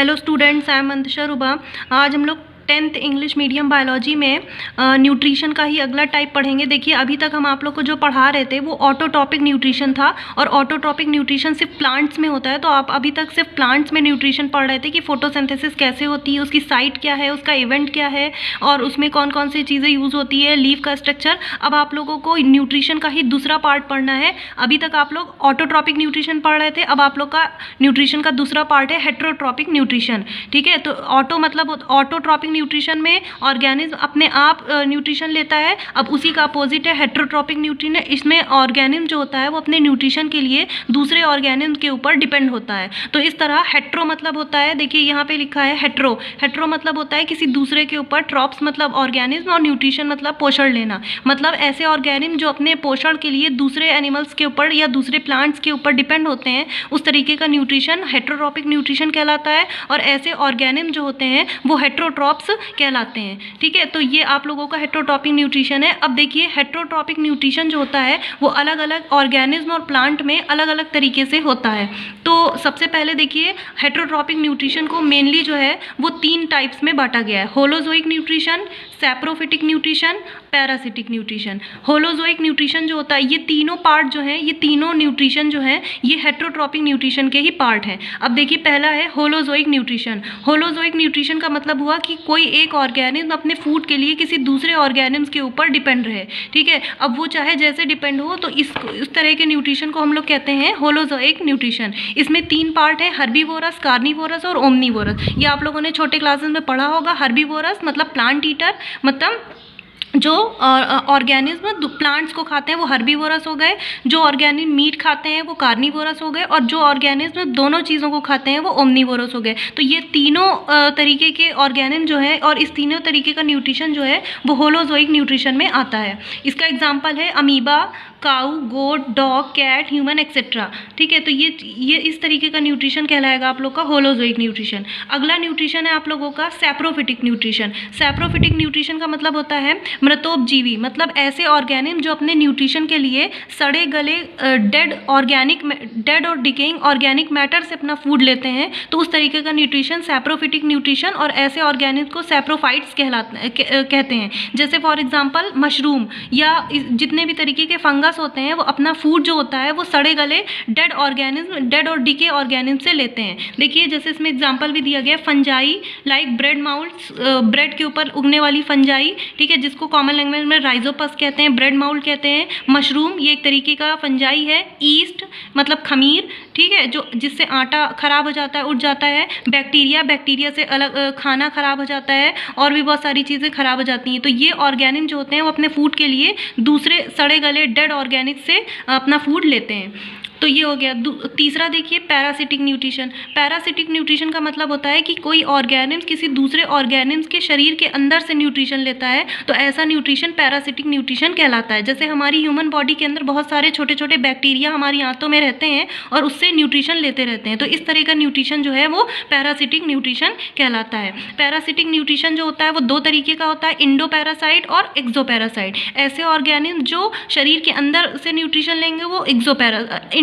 Hello students, I am Mantasha Ruba. आज हम लोग 10th इंग्लिश मीडियम बायोलॉजी में न्यूट्रिशन का ही अगला टाइप पढ़ेंगे। देखिए, अभी तक हम आप लोग को जो पढ़ा रहे थे वो ऑटोट्रॉपिक न्यूट्रिशन था, और ऑटोट्रॉपिक न्यूट्रिशन सिर्फ प्लांट्स में होता है। तो आप अभी तक सिर्फ प्लांट्स में न्यूट्रिशन पढ़ रहे थे कि फोटोसिंथेसिस कैसे होती है, उसकी साइट क्या है, उसका इवेंट क्या है, और उसमें कौन कौन सी चीज़ें यूज़ होती है, लीव का स्ट्रक्चर। अब आप लोगों को न्यूट्रिशन का ही दूसरा पार्ट पढ़ना है। अभी तक आप लोग ऑटोट्रॉपिक न्यूट्रिशन पढ़ रहे थे, अब आप लोग का न्यूट्रिशन का दूसरा पार्ट है हेटेरोट्रॉपिक न्यूट्रिशन। ठीक है, तो ऑटो मतलब ऑटोट्रॉपिक न्यूट्रिशन में ऑर्गेनिज्म अपने आप न्यूट्रिशन लेता है। अब उसी का अपोजिट है हेटेरोट्रॉपिक न्यूट्रिशन। इसमें ऑर्गेनिज्म जो होता है वो अपने न्यूट्रिशन के लिए दूसरे ऑर्गेनिज्म के ऊपर डिपेंड होता है। तो इस तरह हेटेरो मतलब होता है, देखिए यहाँ पे लिखा है हेटेरो। हेटेरो मतलब होता है किसी दूसरे के ऊपर, ट्रॉप्स मतलब ऑर्गेनिज्म, और न्यूट्रिशन मतलब पोषण लेना। मतलब ऐसे ऑर्गेनिज्म जो अपने पोषण के लिए दूसरे एनिमल्स के ऊपर या दूसरे प्लांट्स के ऊपर डिपेंड होते हैं, उस तरीके का न्यूट्रिशन हेटेरोट्रॉपिक न्यूट्रिशन कहलाता है। और ऐसे ऑर्गेनिज्म जो होते हैं वो हेटेरोट्रॉप्स कहलाते हैं। ठीक है, तो ये आप लोगों का हेटेरोट्रॉपिक न्यूट्रिशन है। अब देखिए, हेटेरोट्रॉपिक न्यूट्रिशन जो होता है वो अलग अलग ऑर्गेनिज्म और प्लांट में अलग अलग तरीके से होता है। तो सबसे पहले देखिए, हेटेरोट्रॉपिक न्यूट्रिशन को मेनली जो है वो 3 टाइप्स में बांटा गया है: holozoic nutrition, saprophytic nutrition, parasitic nutrition. Holozoic nutrition जो होता है, ये तीनों पार्ट जो हैं, ये तीनों न्यूट्रिशन जो है ये हेटेरोट्रॉपिक न्यूट्रिशन के ही पार्ट हैं। अब देखिए, पहला है होलोजोइक न्यूट्रिशन। होलोजोइक न्यूट्रिशन का मतलब हुआ कि कोई एक ऑर्गेनिज्म अपने फूड के लिए किसी दूसरे ऑर्गेनिज्म के ऊपर डिपेंड रहे। ठीक है, अब वो चाहे जैसे डिपेंड हो, तो इस तरह के न्यूट्रिशन को हम लोग कहते हैं होलोजोइक न्यूट्रिशन। इसमें 3 पार्ट है: हर्बीवोरस, कार्निवोरस और ओमनीवोरस। ये आप लोगों ने छोटे क्लासेस में पढ़ा होगा। हर्बीवोरस मतलब प्लांट ईटर, मतलब जो ऑर्गेनिज्म प्लांट्स को खाते हैं वो हर्बीवोरस हो गए, जो ऑर्गेनिज्म मीट खाते हैं वो कार्निवोरस हो गए, और जो ऑर्गेनिज्म दोनों चीज़ों को खाते हैं वो ओमनीवोरस हो गए। तो ये तीनों तरीके के ऑर्गेनिज्म जो है और इस तीनों तरीके का न्यूट्रिशन जो है वो होलोजोइक न्यूट्रिशन में आता है। इसका एग्जाम्पल है अमीबा, काऊ, गोट, डॉग, कैट, ह्यूमन एक्सेट्रा। ठीक है, तो ये इस तरीके का न्यूट्रिशन कहलाएगा आप लोग का होलोजोइक न्यूट्रिशन। अगला न्यूट्रिशन है आप लोगों का सैप्रोफिटिक न्यूट्रिशन। सैप्रोफिटिक न्यूट्रिशन का मतलब होता है मृतोपजीवी, मतलब ऐसे ऑर्गेनिज्म जो अपने न्यूट्रिशन के लिए सड़े गले डेड और डिकेइंग ऑर्गेनिक मैटर से अपना फूड लेते हैं। तो उस तरीके का न्यूट्रिशन सैप्रोफिटिक न्यूट्रिशन, और ऐसे ऑर्गेनिज्म को सैप्रोफाइट्स कहते हैं। जैसे फॉर एग्जांपल मशरूम या जितने भी तरीके के फंगस होते हैं, वो अपना फूड जो होता है वो सड़े गले डेड और डिके ऑर्गेनिज्म से लेते हैं। देखिए, जैसे इसमें एग्जांपल भी दिया गया है, फंजाई लाइक ब्रेड माउल्ट्स, ब्रेड के ऊपर उगने वाली फंजाई। ठीक है, जिसको कॉमन लैंग्वेज में राइजोपस कहते हैं, ब्रेड माउल्ट कहते हैं। मशरूम ये एक तरीके का फंजाई है। ईस्ट मतलब खमीर, ठीक है, जो जिससे आटा खराब हो जाता है, उठ जाता है। बैक्टीरिया से अलग खाना खराब हो जाता है, और भी बहुत सारी चीज़ें खराब हो जाती हैं। तो ये ऑर्गेनिज्म जो होते हैं वो अपने फूड के लिए दूसरे सड़े गले डेड ऑर्गेनिक से अपना फूड लेते हैं। तो ये हो गया। तीसरा देखिए, पैरासिटिक न्यूट्रिशन। पैरासिटिक न्यूट्रिशन का मतलब होता है कि कोई ऑर्गेनिज्म किसी दूसरे ऑर्गेनिज्म के शरीर के अंदर से न्यूट्रिशन लेता है, तो ऐसा न्यूट्रिशन पैरासिटिक न्यूट्रिशन कहलाता है। जैसे हमारी ह्यूमन बॉडी के अंदर बहुत सारे छोटे छोटे बैक्टीरिया हमारी आंतों में रहते हैं और उससे न्यूट्रिशन लेते रहते हैं, तो इस तरह का न्यूट्रिशन जो है वो पैरासिटिक न्यूट्रिशन कहलाता है। पैरासिटिक न्यूट्रिशन जो होता है वो 2 तरीके का होता है: इंडो पैरासाइट और एक्सोपैरासाइट। ऐसे ऑर्गेनिज्म जो शरीर के अंदर से न्यूट्रिशन लेंगे वो इंडो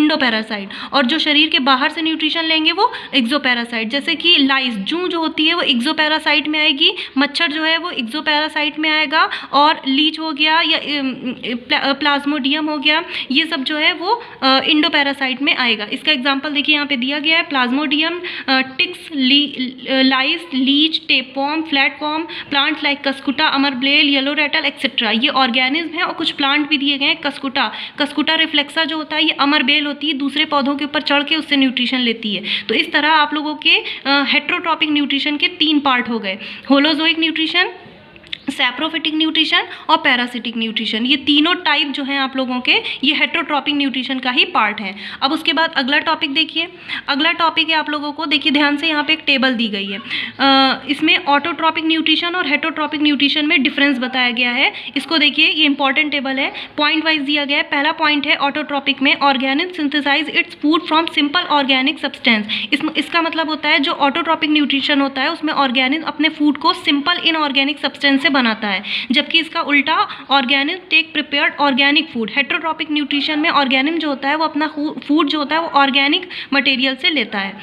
पैरासाइट, और जो शरीर के बाहर से न्यूट्रिशन लेंगे वो एक्सो पैरासाइट। जैसे कि लाइस, जूं जो होती है वो एक्सो पैरासाइट में आएगी, मच्छर जो है वो एक्सो पैरासाइट में आएगा, और लीच हो गया या प्लाज्मोडियम हो गया, ये सब जो है वो इंडो पैरासाइट में आएगा। इसका एग्जांपल देखिए यहाँ पे दिया गया है: plasmodium, ticks, lice, leech, tapeworm, flatworm, plant like cuscuta, अमरब्लेल, येलो रेटल एक्सेट्रा। ये ऑर्गेनिज्म हैं, और कुछ प्लांट भी दिए गए हैं। कस्कुटा रिफ्लेक्सा जो होता है ये अमरबेल होती है, दूसरे पौधों के ऊपर चढ़ के उससे न्यूट्रिशन लेती है। तो इस तरह आप लोगों के हेटेरोट्रॉपिक न्यूट्रिशन के 3 पार्ट हो गए: होलोजोइक न्यूट्रिशन, सैप्रोफिटिक न्यूट्रिशन और पैरासिटिक न्यूट्रिशन। ये तीनों टाइप जो हैं आप लोगों के, ये हेटेरोट्रॉपिक न्यूट्रिशन का ही पार्ट है। अब उसके बाद अगला टॉपिक देखिए। अगला टॉपिक है आप लोगों को, देखिए ध्यान से, यहाँ पे एक टेबल दी गई है। इसमें ऑटोट्रॉपिक न्यूट्रिशन और हेटेरोट्रॉपिक न्यूट्रिशन में डिफरेंस बताया गया है। इसको देखिए, ये इंपॉर्टेंट टेबल है, पॉइंट वाइज दिया गया है। पहला पॉइंट है ऑटोट्रॉपिक में organic synthesize its food from simple organic substance. इसका मतलब होता है जो ऑटोट्रॉपिक न्यूट्रिशन होता है उसमें ऑर्गेनिक अपने फूड को सिंपल इनऑर्गेनिक सब्सटेंस से बनाता है, जबकि इसका उल्टा organic take prepared organic food. Heterotrophic nutrition में ऑर्गेनिक जो होता है वो अपना फूड जो होता है वो ऑर्गेनिक मटेरियल से लेता है।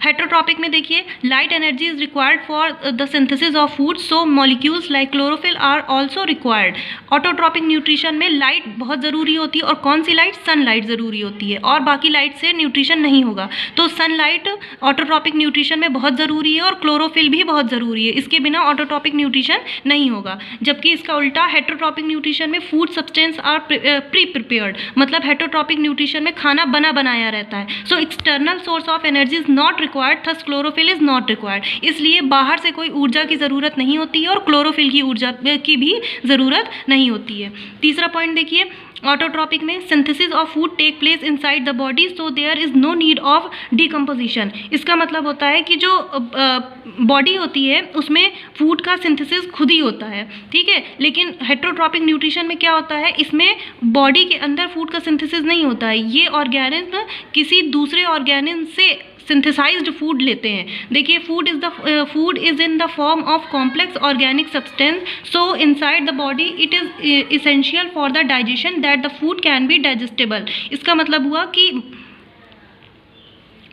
हेटरोट्रॉपिक में देखिए light energy is required for the synthesis of food, so molecules like chlorophyll are also required. Autotrophic nutrition में लाइट बहुत ज़रूरी होती है, और कौन सी लाइट? सनलाइट ज़रूरी होती है, और बाकी लाइट से न्यूट्रिशन नहीं होगा। तो सनलाइट ऑटोट्रॉपिक न्यूट्रिशन में बहुत ज़रूरी है, और क्लोरोफिल भी बहुत ज़रूरी है, इसके बिना ऑटोट्रॉपिक न्यूट्रिशन नहीं होगा। जबकि इसका उल्टा हेटरोट्रॉपिक न्यूट्रिशन में food substance are pre prepared, मतलब हेटरोट्रॉपिक न्यूट्रिशन में खाना बना बनाया रहता है। So external source of energy is not required, thus chlorophyll is not required. इसलिए बाहर से कोई ऊर्जा की ज़रूरत नहीं होती है, और क्लोरोफिल की ऊर्जा की भी ज़रूरत नहीं होती है। तीसरा पॉइंट देखिए, ऑटोट्रॉपिक में synthesis of food take place inside the body, so there is no need of decomposition. इसका मतलब होता है कि जो बॉडी होती है उसमें फूड का सिंथेसिस खुद ही होता है, ठीक है। लेकिन हेटरोट्रॉपिक न्यूट्रिशन में क्या होता है, इसमें बॉडी के अंदर फूड का सिंथेसिस नहीं होता है, ये ऑर्गेनिज्म किसी दूसरे ऑर्गेनिज्म से सिंथेसाइज्ड फूड लेते हैं। देखिए, food is in the form of complex organic substance, so inside the body it is essential for the digestion that the food can be digestible. इसका मतलब हुआ कि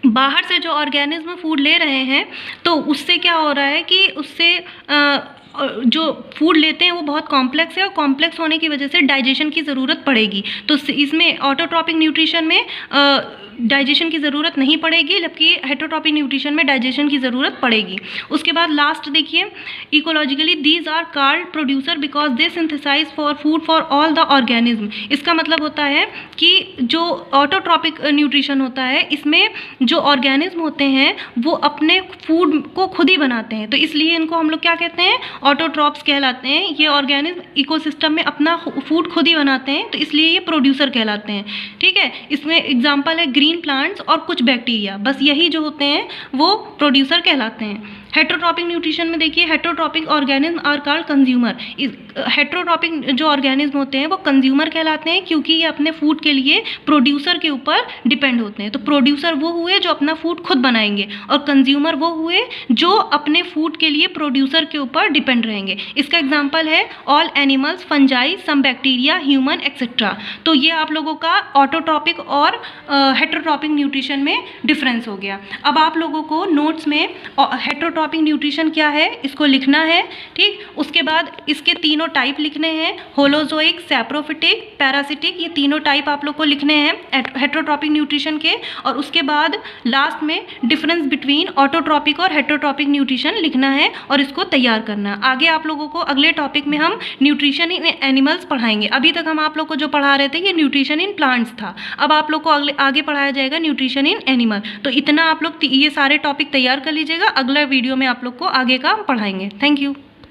बाहर से जो ऑर्गेनिज्म फूड ले रहे हैं तो उससे क्या हो रहा है कि उससे जो फूड लेते हैं वो बहुत कॉम्प्लेक्स है, और कॉम्प्लेक्स होने की वजह से डाइजेशन की ज़रूरत पड़ेगी। तो इसमें ऑटोट्रॉपिक न्यूट्रिशन में डाइजेशन की ज़रूरत नहीं पड़ेगी, जबकि हेटरोट्रॉपिक न्यूट्रिशन में डाइजेशन की ज़रूरत पड़ेगी। उसके बाद लास्ट देखिए, ecologically these are called producer because they synthesize for food for all the organism. इसका मतलब होता है कि जो ऑटोट्रॉपिक न्यूट्रिशन होता है, इसमें जो ऑर्गेनिज्म होते हैं वो अपने फूड को खुद ही बनाते हैं, तो इसलिए इनको हम लोग क्या कहते हैं? ऑटोट्रॉप्स कहलाते हैं। ये ऑर्गेनिज्म इकोसिस्टम में अपना फूड खुद ही बनाते हैं, तो इसलिए ये प्रोड्यूसर कहलाते हैं, ठीक है। इसमें एग्जाम्पल है ग्रीन प्लांट्स और कुछ बैक्टीरिया, बस यही जो होते हैं वो प्रोड्यूसर कहलाते हैं। हेटरोट्रॉपिक न्यूट्रिशन में देखिए, heterotrophic organism are called consumer. Heterotrophic जो ऑर्गेनिज्म होते हैं वो कंज्यूमर कहलाते हैं, क्योंकि ये अपने फूड के लिए प्रोड्यूसर के ऊपर डिपेंड होते हैं। तो प्रोड्यूसर वो हुए जो अपना फूड खुद बनाएंगे, और कंज्यूमर वो हुए जो अपने फूड के लिए प्रोड्यूसर के ऊपर डिपेंड रहेंगे। इसका एग्जाम्पल है all animals, fungi, some bacteria, human etcetera. तो ये आप लोगों का ऑटोट्रॉपिक और हेटरोट्रॉपिक न्यूट्रिशन में डिफरेंस हो गया। अब आप लोगों को नोट्स में हेटरोट्रॉपिक न्यूट्रिशन क्या है इसको लिखना है, ठीक। उसके बाद इसके तीनों टाइप लिखने हैं, होलोजोइक, सैप्रोफिटिक, पैरासिटिक, ये तीनों टाइप आप लोग को लिखने हैं हेटरोट्रॉपिक न्यूट्रिशन के। और उसके बाद लास्ट में डिफरेंस बिटवीन ऑटोट्रॉपिक और हेटरोट्रॉपिक न्यूट्रिशन लिखना है, और इसको तैयार करना। आगे आप लोगों को अगले टॉपिक में हम न्यूट्रिशन इन एनिमल्स पढ़ाएंगे। अभी तक हम आप लोग को जो पढ़ा रहे थे ये न्यूट्रिशन इन प्लांट्स था, अब आप लोग को आगे पढ़ाया जाएगा न्यूट्रिशन इन एनिमल। तो इतना आप लोग ये सारे टॉपिक तैयार कर लीजिएगा, अगला वीडियो में आप लोग को आगे का पढ़ाएंगे। Thank you.